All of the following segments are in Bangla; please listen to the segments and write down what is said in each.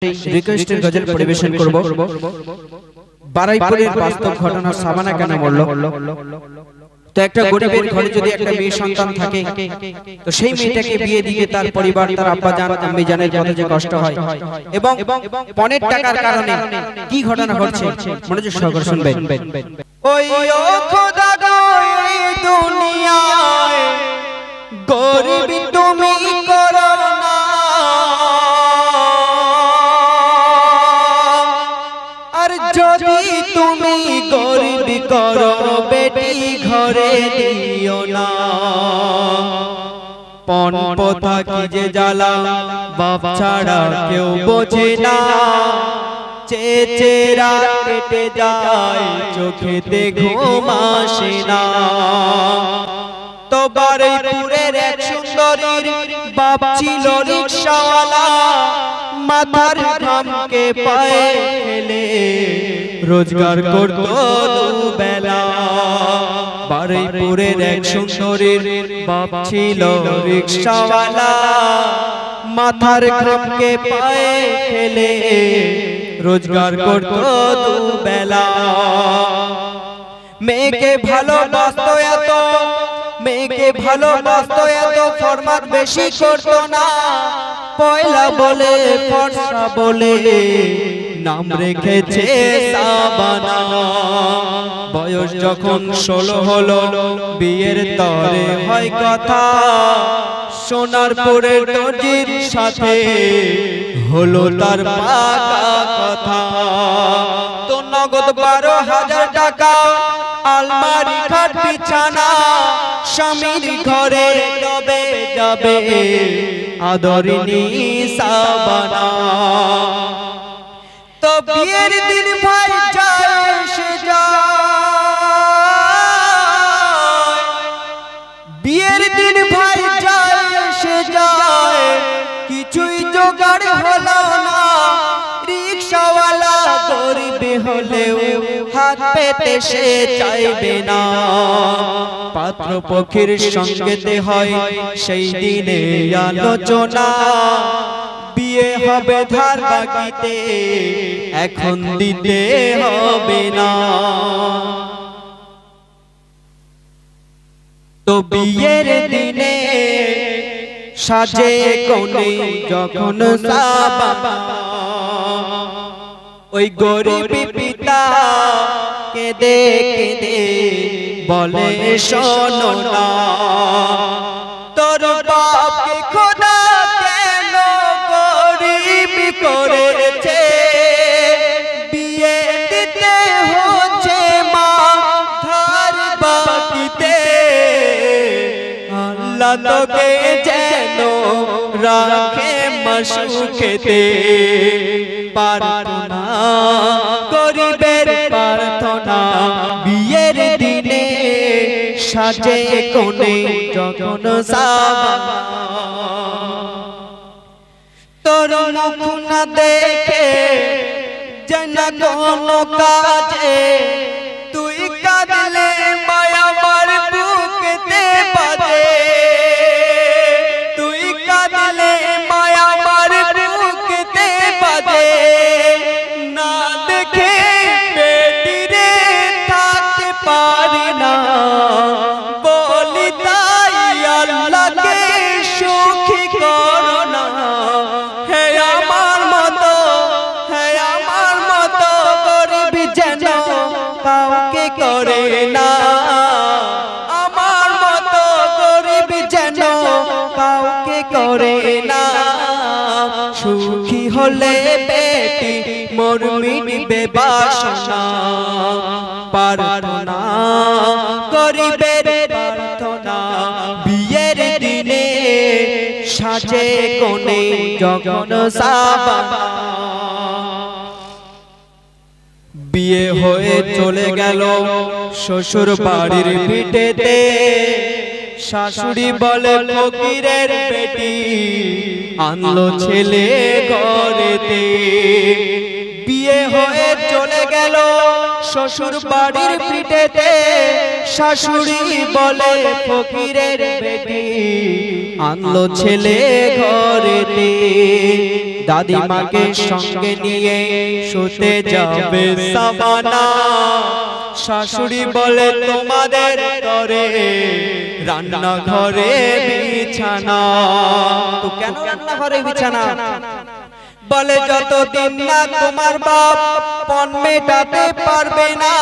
রিকোয়েস্টের গজল পরিবেশন করব। বারাইপুরের বাস্তব ঘটনা সাবানা কেন মরল। তো একটা গরিবের ঘরে যদি একটা মেয়ে সন্তান থাকে, তো সেই মেয়েটাকে বিয়ে দিতে তার পরিবার, তার আব্বা জান আম্মি জানের কত যে কষ্ট হয়, এবং পণের টাকার কারণে কি ঘটনা ঘটছে মনোযোগ সহকারে শুনবেন। ওই ও খোদা গো এই দুনিয়ায় গরিব তুমি করো না, আর যদি তুমি গরিব করো বেটি ঘরে দিও না। পণ প্রথা কি যে জ্বালা বাপ ছাড়া কেউ বোঝে না, চেচেরা কেটে যায় চোখেতে ঘুম আসে না। তো বারুইপুরের এক সুন্দরীর বাপ ছিল রিকশাওয়ালা, মাথার ঘামকে পায়ে ফেলে রোজগার করত দুবেলা। বারুইপুরের এক সুন্দরীর বাপ ছিল রিকশাওয়ালা, মাথার ঘামকে পায়ে ফেলে রোজগার করত দুবেলা। মেয়েকে ভালোবাসতো এত, মেয়েকে ভালোবাসতো এত, ফরমাত বেশি করতো না। পয়লা বলে ফর্সা বলে নাম রেখেছে সাবানা। বয়স যখন 16 হলো বিয়ের তরে হয় কথা, সোনারপুরের দর্জির সাথে হলো তার পাকা কথা। তো নগদ 12,000 টাকা, আলমারি খাট বিছানা, স্বামীর ঘরে তবে যাবে আদরিনী সাবানা। তো বিয়ের দিন ভাই যায় সে যায়, বিয়ের দিন ভাই যায় সে যায়, কিছুই জোগাড় হলো না। রিকশাওয়ালা গরিব হলেও হাত পেতে সে চাইবে না। পাত্র পক্ষের সঙ্গেতে হয় সেই দিনে আলোচনা, বিয়ে হবে ধার বাকিতে এখন দিতে হবে না। তো বিয়ের দিনে সাজে কোণে যখন সাবানা, ওই গরিব পিতা কেঁদে কেঁদে বলে শোনো না, তোর বাপকে খোদা কেন গরিব করেছে, বিয়ে দিতে হচ্ছে মা ধার বাকিতে। আল্লাহ তোকে যেন রাখে মাসুকেতে, প্রার্থনা গরিবের প্রার্থনা। বিয়ের দিনে সাজে কোণে যখন সাবানা, তোর মুখ না দেখে যেন কোনো কাজে তুই কাঁদলে মায়া আমার বুকেতে বাজে, তুই কাঁদলে মায়া আমার বুকেতে বাজে। না দেখে বেটিরে থাকতে পারি না, বলি তাই আল্লাহকে সুখী করো না। হে আমার মতো, হে আমার মতো গরিব যেন কাউকে করে না, আমার মতো গরিব যেন কাউকে করে না। সুখী হলে বেটি মোর মিটবে বাসনা, প্রার্থনা গরিবের প্রার্থনা। বিয়ের দিনে সাজে কোণে যখন সাবানা, বিয়ে হয়ে চলে গেল শ্বশুর বাড়ির ভিটেতে, শাশুড়ি বলে ফকিরের বেটি আনলো ছেলে ঘরেতে। বিয়ে হয়ে চলে গেল শ্বশুর বাড়ির পিঠেতে, শাশুড়ি বলে ফকিরের বেটি আনলো ছেলে ঘরেতে। দাদিমাকে সঙ্গে নিয়ে শুতে যাবে সাবানা। শাশুড়ি বলে তোমাদের ঘরে রান্নাঘরে বিছানা। তো কেন রান্নাঘরে বিছানা? বলে যতদিন না তোমার বাপ পণ মেটাতে পারবে না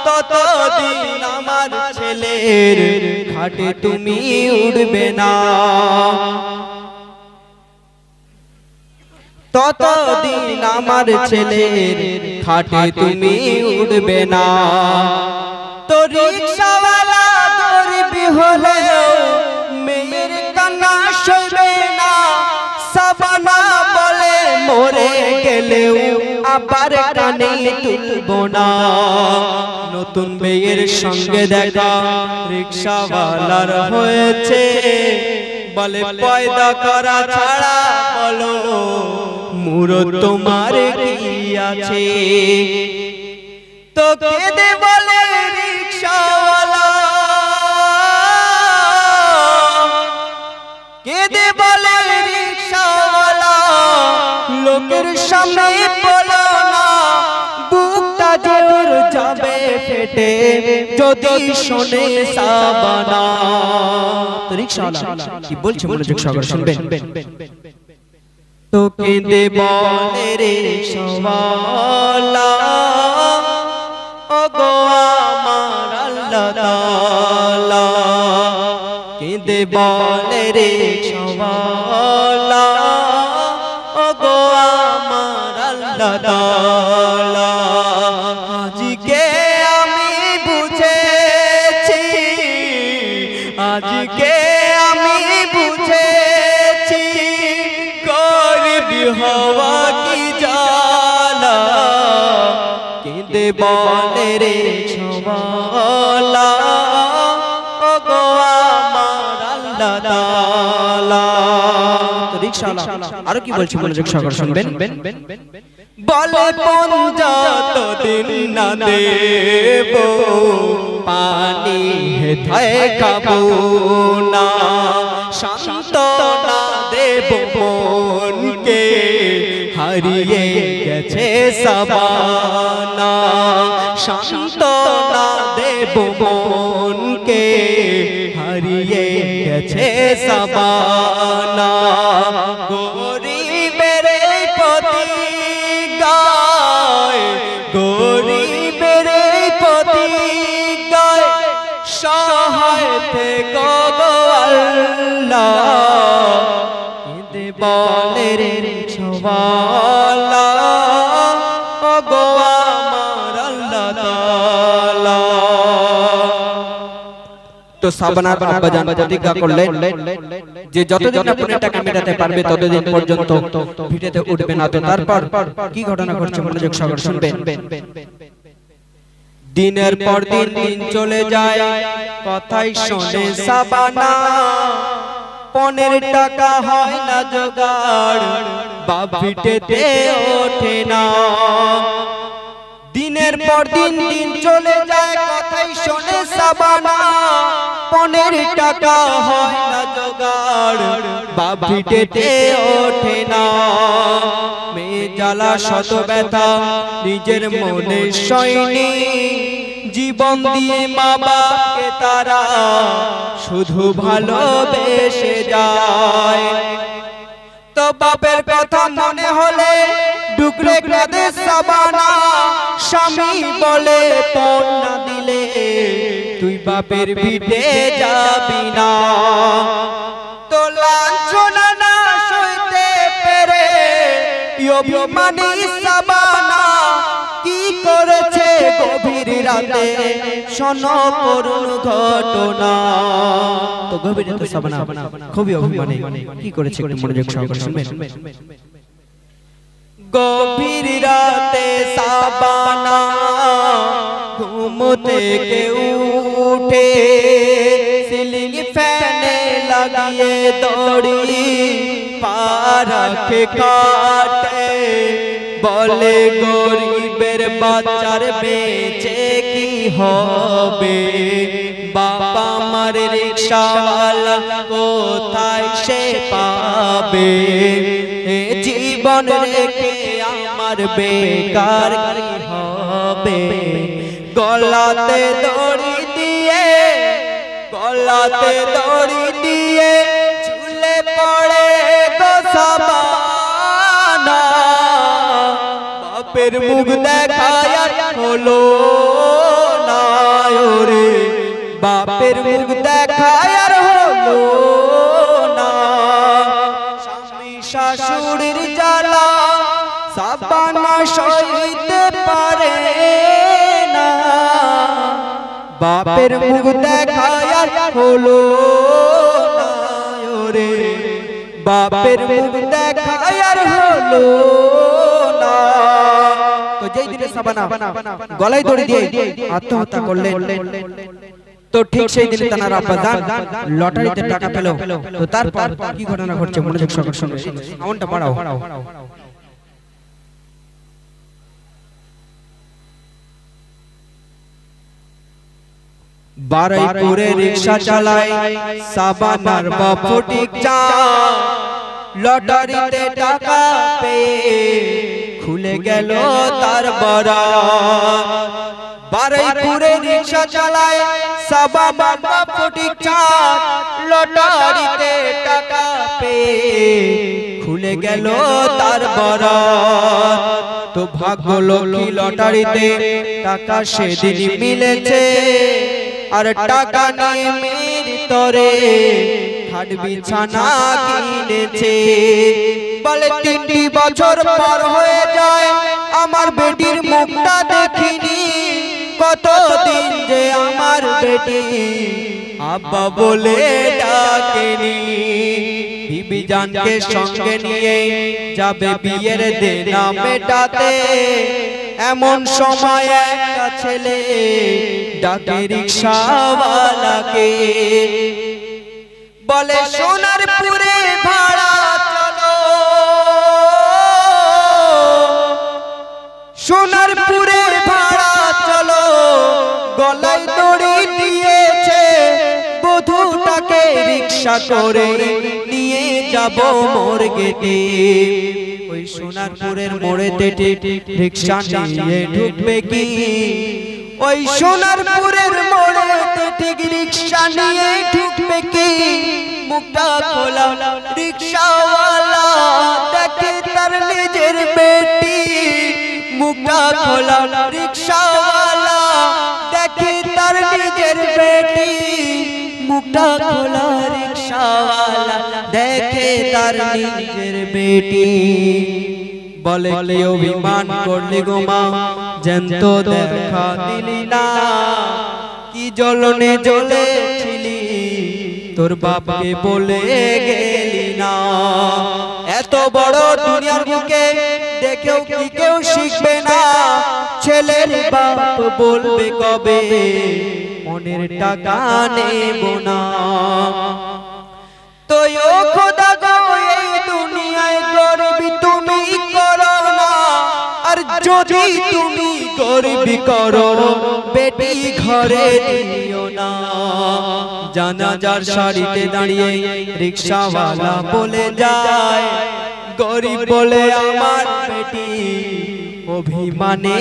ততদিন আমার ছেলের খাটে তুমি উঠবে না, ততদিন আমার ছেলের খাটে তুমি উঠবে না। তো রিকশাওয়ালা গরিব হলেও মেয়ের কান্না সইবে না। সাবানা বলে মরে গেলেও আবার কানে তুলবো না। নতুন মেয়ের সঙ্গে দেখা রিকশাওয়ালার হয়েছে, বলে পয়দা করা ছাড়া বলো মুরত তোমার কি আছে। তো কেঁদে বলে রিকশাওয়ালা, কেঁদে বলে রিকশাওয়ালা লোকের সামনে বলো না, বুকটা জোর যাবে ফেটে যদি শোনে সাবানা। তো রিকশাওয়ালা কি বলছে মনোযোগ সহকারে শুনবেন। তো কেঁদে বলে রিকশাওয়ালা ওগো আমার আল্লাহ তাআলা, কেঁদে বলে রিকশাওয়ালা ওগো আমার আল্লাহ তাআলা। আজকে আমি বুঝেছি, আজকে আমি বুঝেছি গরিব হওয়া কি জ্বালা। কেঁদে বলে রিকশাওয়ালা ওগো আমার আল্লাহ তাআলা। তো রিকশাওয়ালা আরো কি বলছি মনোযোগ সহকারে শুনবেন। বলে পণ যতদিন না দেব পানি হেথায় খাবো না, সান্ত্বনা দেব মনকে হারিয়ে গেছে সাবানা। সান্ত্বনা দেব মনকে হারিয়ে গেছে সাবানা। গরিবের প্রতি গায়, গরিবের প্রতি গায় সহায় থেকো গো আল্লাহ। কেঁদে বলে রিকশাওয়ালা ওগো আমার আল্লাহ তাআলা। তো সাবানার আব্বাজান প্রতিজ্ঞা করলেন যে যতদিন আপনি টাকা মেটাতে পারবে ততদিন পর্যন্ত ভিটেতে উঠবে না। তো তারপর কি ঘটনা ঘটছে মনোযোগ সহকারে শুনবেন। দিনের পর দিন দিন চলে যায় কথাই শোনে সাবানা, পনের টাকা হয় না জোগাড় বাপ ভিটেতে ওঠে না। দিনের পর দিন দিন চলে যায় কথাই শোনে সাবানা, পনের টাকা হয় না জোগাড় বাপ ভিটেতে ওঠে না। মেয়ে জ্বালা শত ব্যথা নিজের মনে সয়নি, জীবন দিয়ে মা বাপকে তারা শুধু ভালোবেসে যায়। তো বাপের কথা মনে হলে ডুকরে কাঁদে সাবানা, স্বামী বলে পণ না দিলে তুই বাপের ভিটে যাবি না। তো লাঞ্ছনা না সইতে পেরে অভিমানী সাবানা কি করেছে গভীর রাতে শোনো করুণ ঘটনা। তো গভীর রাতে সাবানা খুবই অভিমানী কি করেছে একটু মনোযোগ সহকারে শুনবেন। গভীর রাতে সাবানা ঘুম থেকে উঠে সিলিং ফ্যানে লাগিয়ে দড়ি পারাকে কাটে, বলে গরিবের বাচ্চার বেঁচে কি হবে, বাবা মার রিকশাওয়ালা কোথায় সে পাবে। জীবন জীবন রেখে আমার বেকার কি হবে গলাতে দড়ি দিয়ে চুলে পড়ে গো সাবানা বাপের মুখ দেখায় হলো না ওরে বাপের মুখ দেখায় হলো না স্বামী শাশুড়ির জ্বালা সাবানা সইতে পারে না বাপের মুখ দেখায় হলো না ওরে বাপের মুখ দেখায় হলো না তো যেই দিনে সাবানা গলায় দড়ি দিয়ে আত্মহত্যা করলেন তো ঠিক সেই দিনে তার আব্বাজান লটারিতে টাকা পেল তো তারপর কি ঘটনা ঘটছে মনোযোগ সহকারে শুনুন সাউন্ডটা বাড়াও বারুইপুরে রিকশা চালায় সাবানার বাপটিক চা লটারিতে টাকা পেয়ে খুলে গেল তার বরাত বারুইপুরে রিকশা চালায় সাবানার বাপটিক চা লটারিতে টাকা পেয়ে খুলে গেল তার বরাত তো ভাগ্য লক্ষ্মী লটারিতে টাকা সেদিন মিলেছে আর টাকা নিয়ে মেয়ের তরে খাট বিছানা কিনেছে বলে 3টি বছর পার হয়ে যায় আমার বেটির মুখটা দেখিনি কতদিন যে আমার বেটি আব্বা বলে ডাকেনি বিবি জানকে সঙ্গে নিয়ে যাবে বিয়ের দেনা মেটাতে এমন সময় একটা ছেলে ডাকে রিকশাওয়ালাকে বলে সোনারপুরে ভাড়া চলো সোনারপুরে ভাড়া চলো গলায় দড়ি দিয়েছে বধূটাকে রিকশা করে নিয়ে যাব মর্গেতে ওই সোনারপুরের মোড়েতে রিকশা নিয়ে ঢুকবে কি ওই সোনারপুরের মোড়েতে ঠিক রিকশা নিয়ে ঢুকবে কি মুখটা খোলা রিকশাওয়ালা দেখে তার নিজের বেটি মুখটা খোলা রিকশাওয়ালা দেখে তার নিজের বেটি মুখটা খোলা রিকশাওয়ালা দেখে তার নিজের বেটি বলে কি অভিমান করলি গো মা জ্যান্ত দেখা দিলি না কি জ্বলনে জ্বলেছিলি তোর বাপকে বলে গেলি না এত বড় দুনিয়ার বুকে দেখেও কি কেউ শিখবে না ছেলের বাপ বলবে কবে মনের টাকা নেব না তো ও খোদা গো এই দুনিয়ায় গরিবি তুমি করো না আর যদি তুমি গরিবি করো বেটি ঘরে দিও না জানাজার সারিতে দাঁড়িয়ে রিকশাওয়ালা বলে যায় গরিব বলে আমার বেটি অভিমানে